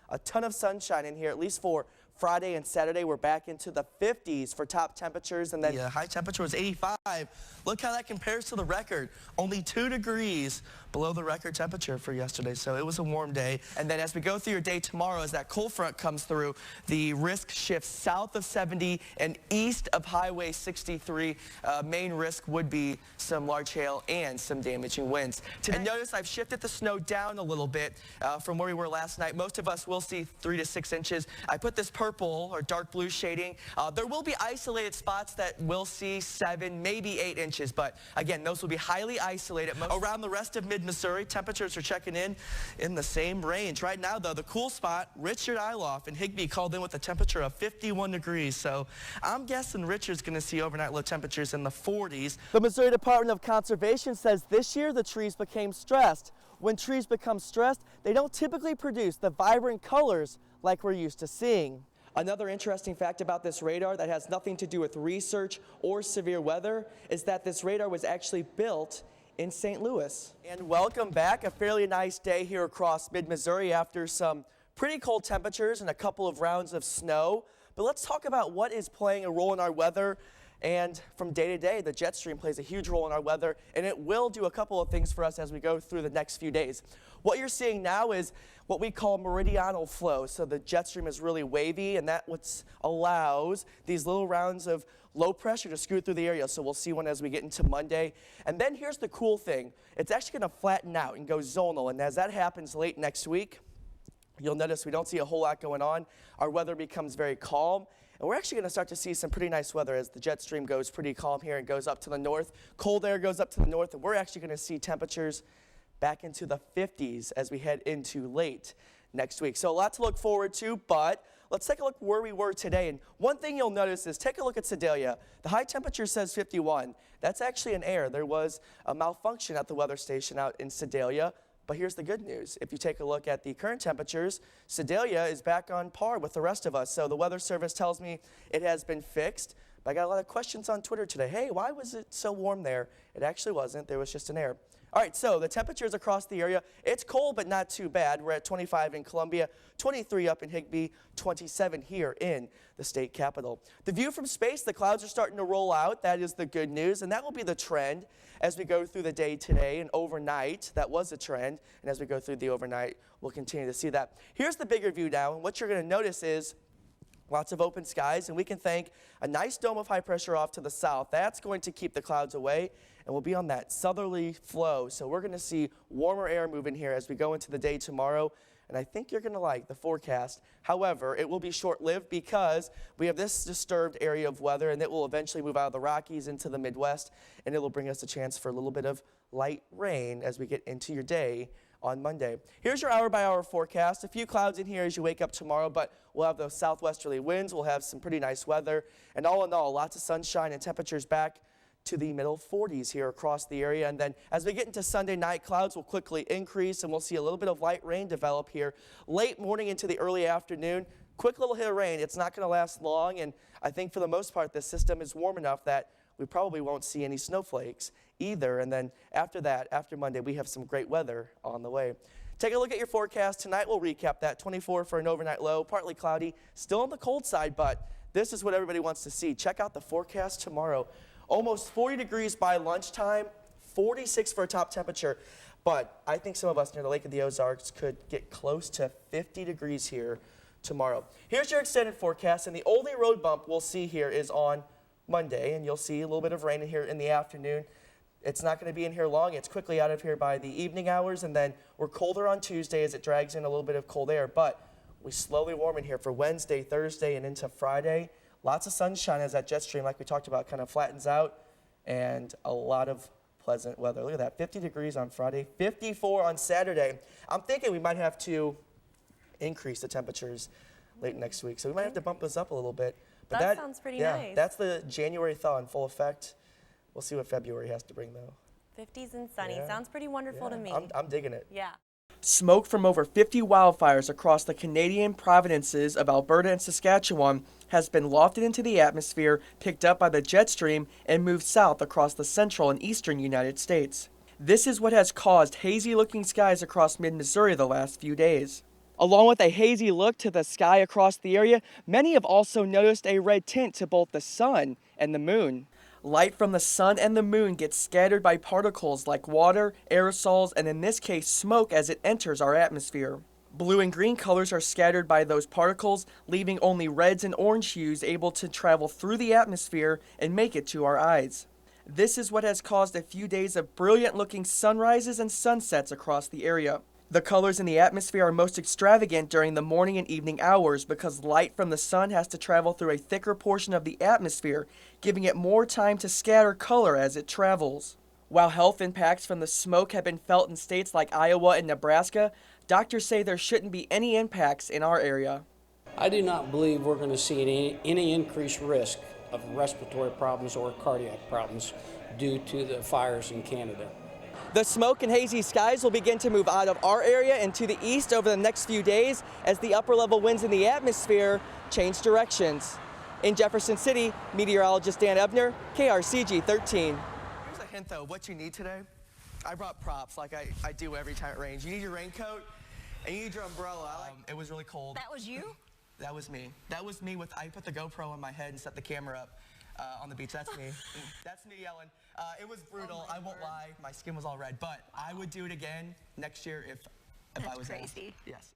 a ton of sunshine in here, at least for Friday and Saturday. We're back into the 50s for top temperatures, and then the high temperature was 85. Look how that compares to the record. Only 2 degrees below the record temperature for yesterday, so it was a warm day. And then as we go through your day tomorrow, as that cold front comes through, the risk shifts south of 70 and east of Highway 63. Main risk would be some large hail and some damaging winds. And notice I've shifted the snow down a little bit from where we were last night. Most of us will see 3 to 6 inches. I put this purple or dark blue shading. There will be isolated spots that will see 7, maybe 8 inches, but again, those will be highly isolated. Around the rest of mid-Missouri, temperatures are checking in the same range. Right now, though, the cool spot, Richard Iloff in Higbee called in with a temperature of 51 degrees, so I'm guessing Richard's going to see overnight low temperatures in the 40s. The Missouri Department of Conservation says this year the trees became stressed. When trees become stressed, they don't typically produce the vibrant colors like we're used to seeing. Another interesting fact about this radar that has nothing to do with research or severe weather is that this radar was actually built in St. Louis. And welcome back. A fairly nice day here across mid-Missouri after some pretty cold temperatures and a couple of rounds of snow. But let's talk about what is playing a role in our weather. And from day to day, the jet stream plays a huge role in our weather, and it will do a couple of things for us as we go through the next few days. What you're seeing now is what we call meridional flow. So the jet stream is really wavy, and that what allows these little rounds of low pressure to scoot through the area. So we'll see one as we get into Monday. And then here's the cool thing. It's actually going to flatten out and go zonal, and as that happens late next week, you'll notice we don't see a whole lot going on. Our weather becomes very calm. And we're actually going to start to see some pretty nice weather as the jet stream goes pretty calm here and goes up to the north. Cold air goes up to the north, and we're actually going to see temperatures back into the 50s as we head into late next week. So a lot to look forward to, but let's take a look where we were today. And one thing you'll notice is take a look at Sedalia. The high temperature says 51. That's actually an error. There was a malfunction at the weather station out in Sedalia. But here's the good news. If you take a look at the current temperatures, Sedalia is back on par with the rest of us. So the Weather Service tells me it has been fixed. But I got a lot of questions on Twitter today. Hey, why was it so warm there? It actually wasn't. There was just an error. All right, so the temperatures across the area, it's cold but not too bad. We're at 25 in Columbia, 23 up in Higbee, 27 here in the state capital. The view from space, the clouds are starting to roll out. That is the good news, and that will be the trend as we go through the day today and overnight. That was a trend, and as we go through the overnight, we'll continue to see that. Here's the bigger view now, and what you're going to notice is lots of open skies, and we can thank a nice dome of high pressure off to the south. That's going to keep the clouds away, and we'll be on that southerly flow. So we're going to see warmer air move in here as we go into the day tomorrow, and I think you're going to like the forecast. However, it will be short-lived because we have this disturbed area of weather, and it will eventually move out of the Rockies into the Midwest, and it will bring us a chance for a little bit of light rain as we get into your day on Monday. Here's your hour-by-hour forecast. A few clouds in here as you wake up tomorrow, but we'll have those southwesterly winds. We'll have some pretty nice weather, and all in all, lots of sunshine and temperatures back to the middle 40s here across the area. And then as we get into Sunday night, clouds will quickly increase, and we'll see a little bit of light rain develop here late morning into the early afternoon. Quick little hit of rain. It's not going to last long, and I think for the most part, this system is warm enough that we probably won't see any snowflakes either. And then after that, after Monday, we have some great weather on the way. Take a look at your forecast. Tonight we'll recap that. 24 for an overnight low, partly cloudy, still on the cold side, but this is what everybody wants to see. Check out the forecast tomorrow. Almost 40 degrees by lunchtime, 46 for a top temperature. But I think some of us near the Lake of the Ozarks could get close to 50 degrees here tomorrow. Here's your extended forecast, and the only road bump we'll see here is on Monday, and you'll see a little bit of rain in here in the afternoon. It's not going to be in here long. It's quickly out of here by the evening hours, and then we're colder on Tuesday as it drags in a little bit of cold air. But we slowly warm in here for Wednesday, Thursday, and into Friday. Lots of sunshine as that jet stream, like we talked about, kind of flattens out, and a lot of pleasant weather. Look at that, 50 degrees on Friday, 54 on Saturday. I'm thinking we might have to increase the temperatures late next week, so we might have to bump this up a little bit. But that sounds pretty nice. That's the January thaw in full effect. We'll see what February has to bring, though. 50s and sunny. Sounds pretty wonderful to me. I'm digging it. Yeah. Smoke from over 50 wildfires across the Canadian provinces of Alberta and Saskatchewan has been lofted into the atmosphere, picked up by the jet stream, and moved south across the central and eastern United States. This is what has caused hazy-looking skies across mid-Missouri the last few days. Along with a hazy look to the sky across the area, many have also noticed a red tint to both the sun and the moon. Light from the sun and the moon gets scattered by particles like water, aerosols, and in this case smoke as it enters our atmosphere. Blue and green colors are scattered by those particles, leaving only reds and orange hues able to travel through the atmosphere and make it to our eyes. This is what has caused a few days of brilliant-looking sunrises and sunsets across the area. The colors in the atmosphere are most extravagant during the morning and evening hours because light from the sun has to travel through a thicker portion of the atmosphere, giving it more time to scatter color as it travels. While health impacts from the smoke have been felt in states like Iowa and Nebraska, doctors say there shouldn't be any impacts in our area. I do not believe we're going to see any increased risk of respiratory problems or cardiac problems due to the fires in Canada. The smoke and hazy skies will begin to move out of our area and to the east over the next few days as the upper level winds in the atmosphere change directions. In Jefferson City, meteorologist Dan Ebner, KRCG 13. Here's a hint though, what you need today. I brought props like I do every time it rains. You need your raincoat and you need your umbrella. It was really cold. That was you? That was me. That was me I put the GoPro on my head and set the camera up on the beach. That's me. That's me yelling. It was brutal. I won't lie. My skin was all red, but I would do it again next year if I was crazy. asked. Yes.